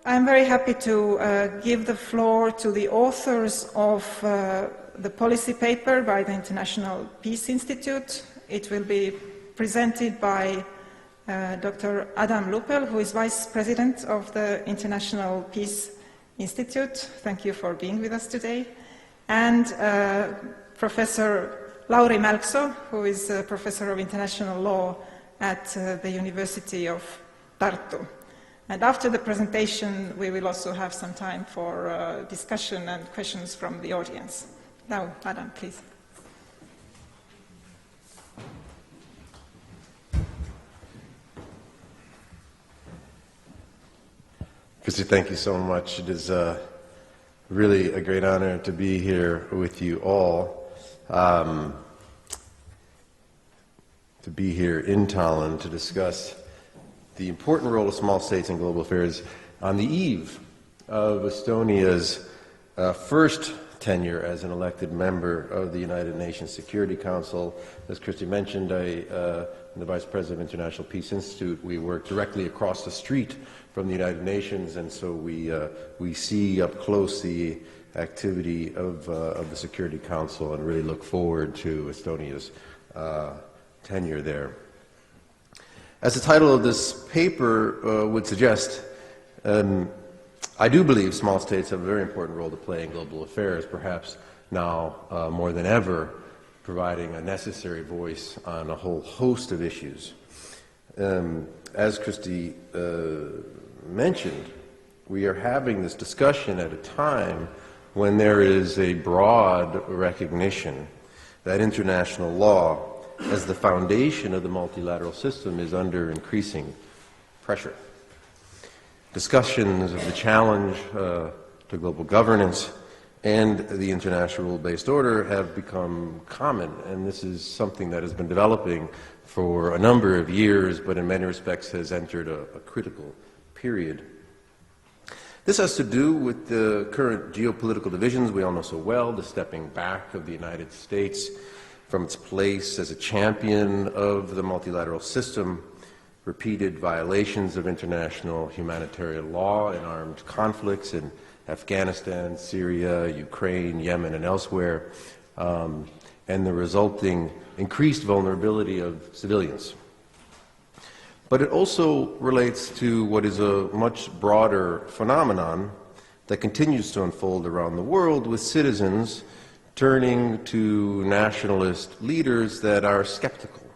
I'm very happy to give the floor to the authors of the policy paper by the International Peace Institute. It will be presented by Dr. Adam Lupel, who is Vice President of the International Peace Institute. Thank you for being with us today. And Professor Lauri Mälksoo, who is a Professor of International Law at the University of Tartu. And after the presentation, we will also have some time for discussion and questions from the audience. Now, Adam, please. Kersti, thank you so much. It is really a great honor to be here with you all, to be here in Tallinn to discuss the important role of small states in global affairs on the eve of Estonia's first tenure as an elected member of the United Nations Security Council. As Kersti mentioned, I'm the Vice President of International Peace Institute. We work directly across the street from the United Nations, and so we see up close the activity of the Security Council and really look forward to Estonia's tenure there. As the title of this paper would suggest, I do believe small states have a very important role to play in global affairs, perhaps now more than ever, providing a necessary voice on a whole host of issues. As Kersti mentioned, we are having this discussion at a time when there is a broad recognition that international law as the foundation of the multilateral system is under increasing pressure. Discussions of the challenge to global governance and the international rule-based order have become common, and this is something that has been developing for a number of years, but in many respects has entered a critical period. This has to do with the current geopolitical divisions we all know so well, the stepping back of the United States from its place as a champion of the multilateral system, repeated violations of international humanitarian law in armed conflicts in Afghanistan, Syria, Ukraine, Yemen, and elsewhere, and the resulting increased vulnerability of civilians. But it also relates to what is a much broader phenomenon that continues to unfold around the world, with citizens turning to nationalist leaders that are skeptical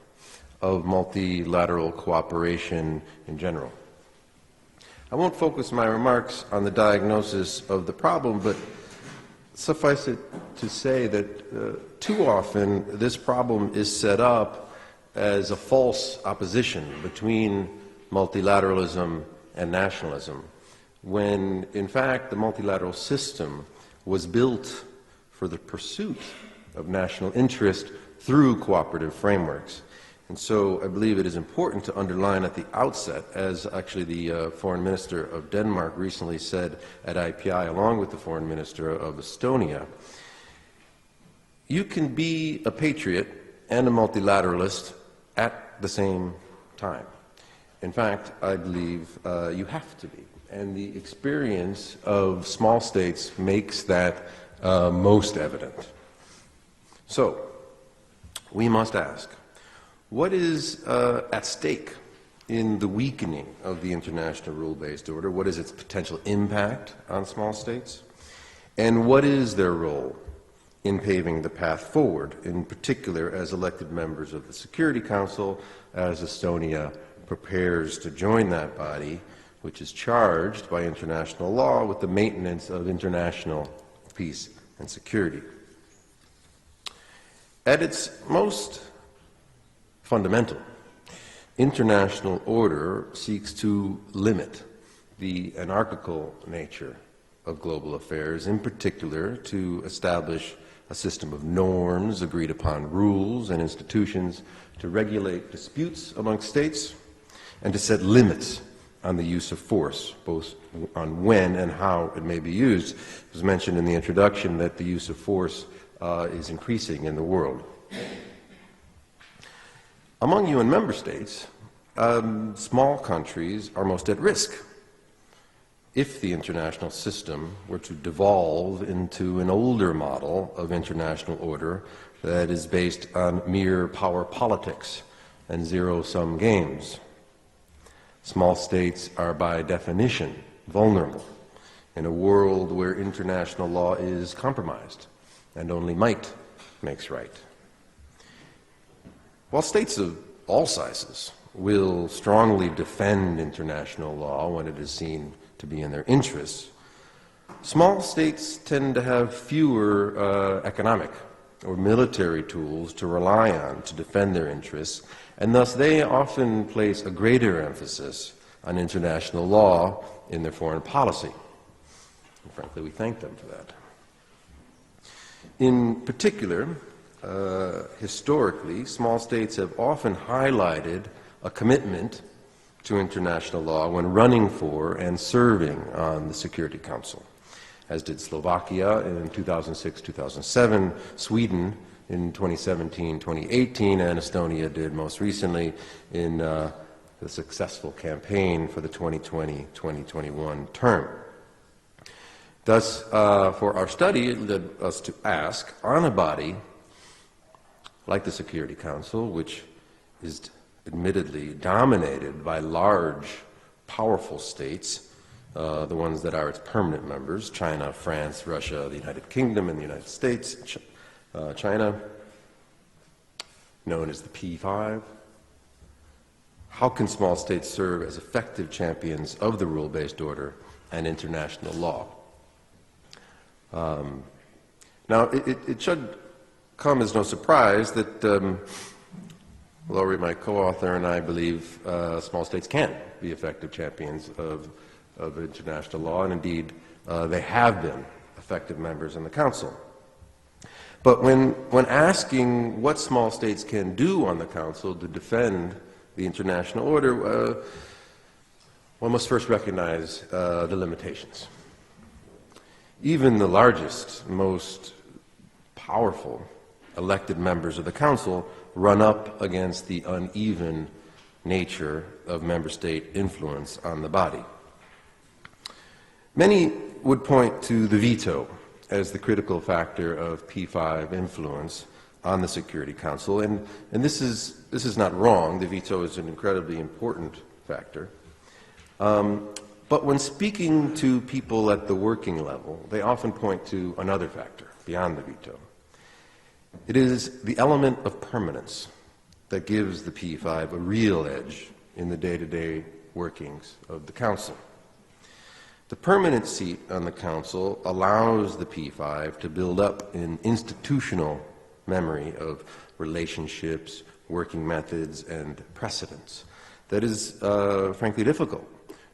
of multilateral cooperation in general. I won't focus my remarks on the diagnosis of the problem, but suffice it to say that too often this problem is set up as a false opposition between multilateralism and nationalism, when in fact the multilateral system was built for the pursuit of national interest through cooperative frameworks. And so I believe it is important to underline at the outset, as actually the Foreign Minister of Denmark recently said at IPI, along with the Foreign Minister of Estonia, you can be a patriot and a multilateralist at the same time. In fact, I believe you have to be. And the experience of small states makes that most evident. So, we must ask, what is at stake in the weakening of the international rule-based order? What is its potential impact on small states? And what is their role in paving the path forward, in particular as elected members of the Security Council, as Estonia prepares to join that body, which is charged by international law with the maintenance of international peace and security. At its most fundamental, international order seeks to limit the anarchical nature of global affairs, in particular to establish a system of norms, agreed upon rules and institutions to regulate disputes amongst states and to set limits on the use of force, both on when and how it may be used. It was mentioned in the introduction that the use of force is increasing in the world. Among UN member states, small countries are most at risk if the international system were to devolve into an older model of international order that is based on mere power politics and zero-sum games. Small states are by definition vulnerable in a world where international law is compromised and only might makes right. While states of all sizes will strongly defend international law when it is seen to be in their interests, small states tend to have fewer economic or military tools to rely on to defend their interests, and thus they often place a greater emphasis on international law in their foreign policy. And frankly, we thank them for that. In particular, historically, small states have often highlighted a commitment to international law when running for and serving on the Security Council, as did Slovakia in 2006-2007, Sweden in 2017-2018, and Estonia did most recently in the successful campaign for the 2020-2021 term. Thus, for our study, it led us to ask, on a body like the Security Council, which is admittedly dominated by large, powerful states, the ones that are its permanent members, China, France, Russia, the United Kingdom, and the United States, China, known as the P5. How can small states serve as effective champions of the rule-based order and international law? Now, it should come as no surprise that Lori, my co-author, and I believe small states can be effective champions of international law, and indeed they have been effective members in the Council. But when asking what small states can do on the Council to defend the international order, one must first recognize the limitations. Even the largest, most powerful elected members of the Council run up against the uneven nature of member state influence on the body. Many would point to the veto as the critical factor of P5 influence on the Security Council, and this is not wrong. The veto is an incredibly important factor. But when speaking to people at the working level, they often point to another factor beyond the veto. It is the element of permanence that gives the P5 a real edge in the day-to-day workings of the Council. The permanent seat on the Council allows the P5 to build up an institutional memory of relationships, working methods, and precedents that is, frankly, difficult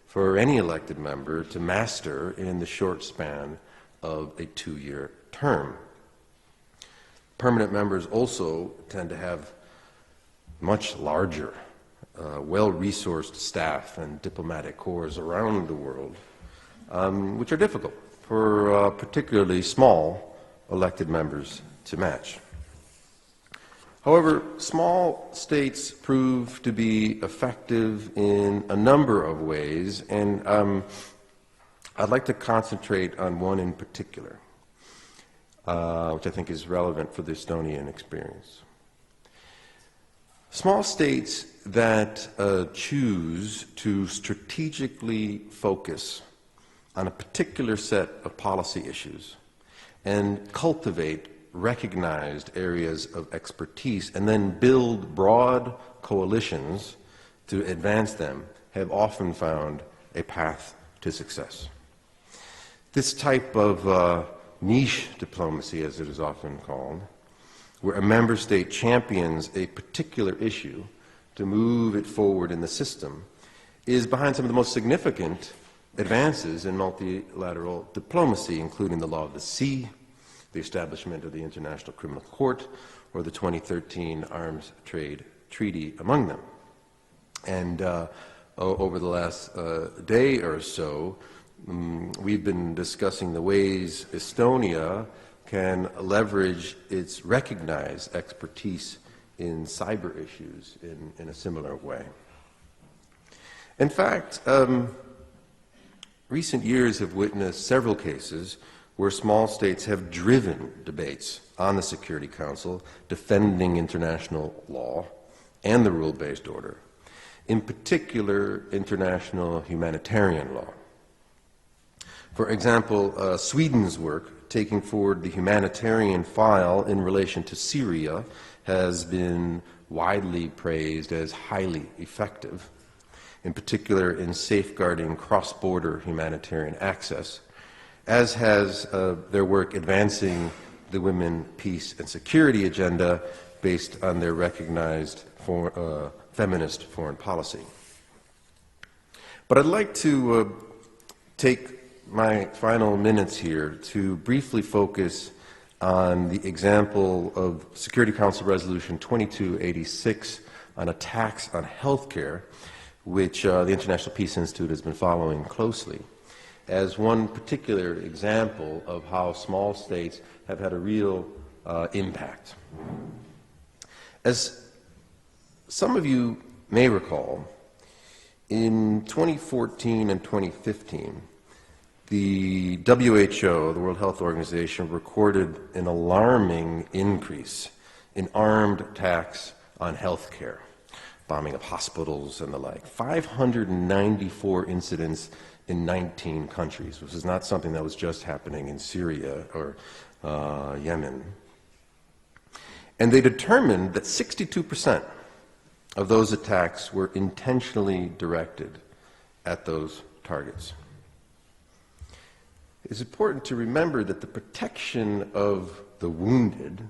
for any elected member to master in the short span of a 2-year term. Permanent members also tend to have much larger, well-resourced staff and diplomatic corps around the world, which are difficult for particularly small elected members to match. However, small states prove to be effective in a number of ways, and I'd like to concentrate on one in particular, which I think is relevant for the Estonian experience. Small states that choose to strategically focus on a particular set of policy issues and cultivate recognized areas of expertise and then build broad coalitions to advance them have often found a path to success. This type of niche diplomacy, as it is often called, where a member state champions a particular issue to move it forward in the system, is behind some of the most significant advances in multilateral diplomacy, including the law of the sea, the establishment of the International Criminal Court, or the 2013 Arms Trade Treaty among them. And over the last day or so, we've been discussing the ways Estonia can leverage its recognized expertise in cyber issues in a similar way. In fact, recent years have witnessed several cases where small states have driven debates on the Security Council defending international law and the rule-based order, in particular international humanitarian law. For example, Sweden's work taking forward the humanitarian file in relation to Syria has been widely praised as highly effective, in particular in safeguarding cross-border humanitarian access, as has their work advancing the women, peace, and security agenda based on their recognized feminist foreign policy. But I'd like to take my final minutes here to briefly focus on the example of Security Council Resolution 2286 on a tax on healthcare, which the International Peace Institute has been following closely, as one particular example of how small states have had a real impact. As some of you may recall, in 2014 and 2015, the WHO, the World Health Organization, recorded an alarming increase in armed attacks on health care, bombing of hospitals and the like. 594 incidents in 19 countries, which is not something that was just happening in Syria or Yemen. And they determined that 62% of those attacks were intentionally directed at those targets. It's important to remember that the protection of the wounded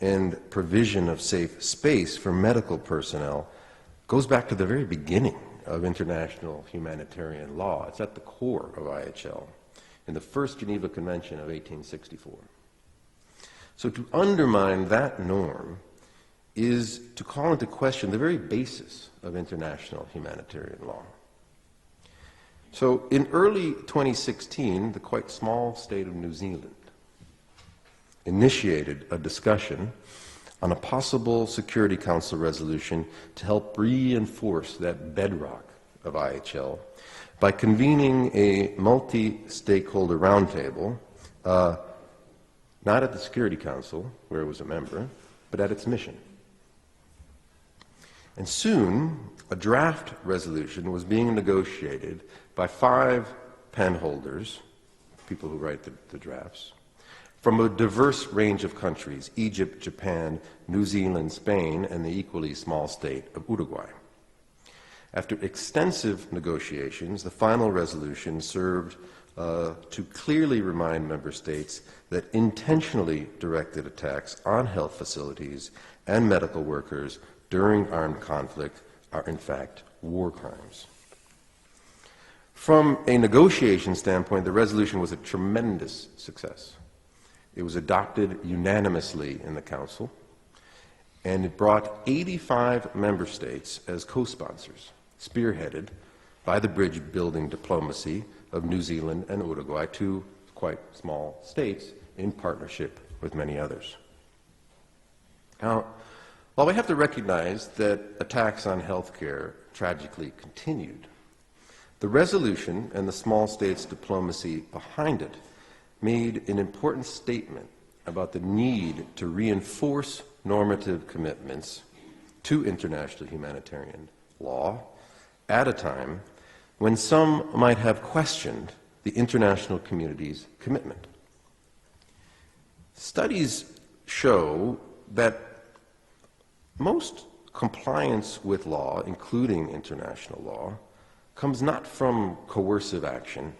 and provision of safe space for medical personnel goes back to the very beginning of international humanitarian law. It's at the core of IHL in the First Geneva Convention of 1864. So to undermine that norm is to call into question the very basis of international humanitarian law. So in early 2016, the quite small state of New Zealand initiated a discussion on a possible Security Council resolution to help reinforce that bedrock of IHL by convening a multi-stakeholder roundtable, not at the Security Council, where it was a member, but at its mission. And soon, a draft resolution was being negotiated by 5 pen holders, people who write the drafts, from a diverse range of countries: Egypt, Japan, New Zealand, Spain, and the equally small state of Uruguay. After extensive negotiations, the final resolution served to clearly remind member states that intentionally directed attacks on health facilities and medical workers during armed conflict are in fact war crimes. From a negotiation standpoint, the resolution was a tremendous success. It was adopted unanimously in the Council, and it brought 85 member states as co-sponsors, spearheaded by the bridge-building diplomacy of New Zealand and Uruguay, 2 quite small states in partnership with many others. Now, while we have to recognize that attacks on healthcare tragically continued, the resolution and the small states' diplomacy behind it made an important statement about the need to reinforce normative commitments to international humanitarian law at a time when some might have questioned the international community's commitment. Studies show that most compliance with law, including international law, comes not from coercive action,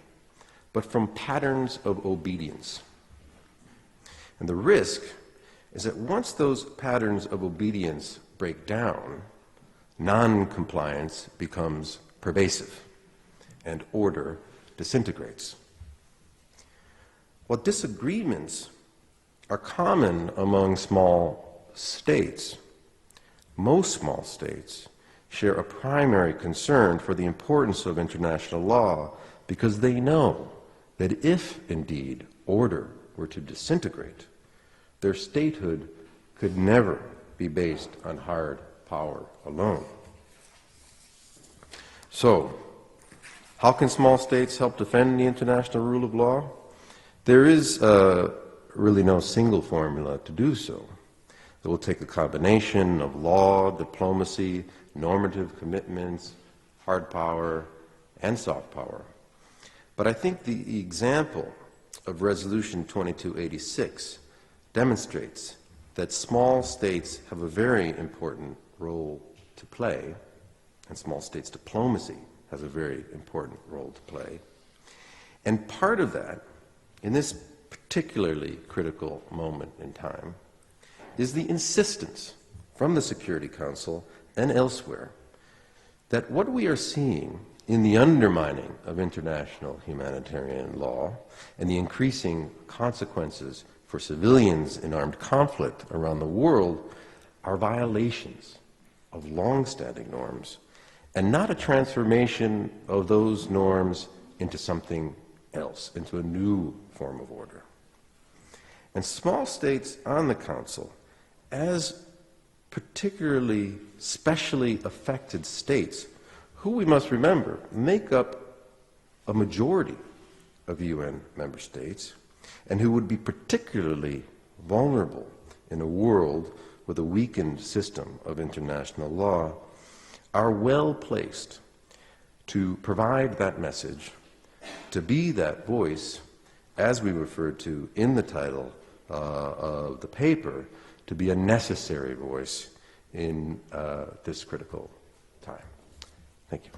but from patterns of obedience. And the risk is that once those patterns of obedience break down, non-compliance becomes pervasive and order disintegrates. While disagreements are common among small states, most small states share a primary concern for the importance of international law because they know that if, indeed, order were to disintegrate, their statehood could never be based on hard power alone. So, How can small states help defend the international rule of law? There is really no single formula to do so. It will take a combination of law, diplomacy, normative commitments, hard power, and soft power. But I think the example of Resolution 2286 demonstrates that small states have a very important role to play, and small states diplomacy has a very important role to play. And part of that, in this particularly critical moment in time, is the insistence from the Security Council and elsewhere that what we are seeing in the undermining of international humanitarian law and the increasing consequences for civilians in armed conflict around the world are violations of long-standing norms and not a transformation of those norms into something else, into a new form of order. And small states on the Council, as particularly specially affected states, who we must remember make up a majority of UN member states and who would be particularly vulnerable in a world with a weakened system of international law, are well placed to provide that message, to be that voice, as we referred to in the title of the paper, to be a necessary voice in this critical time. Thank you.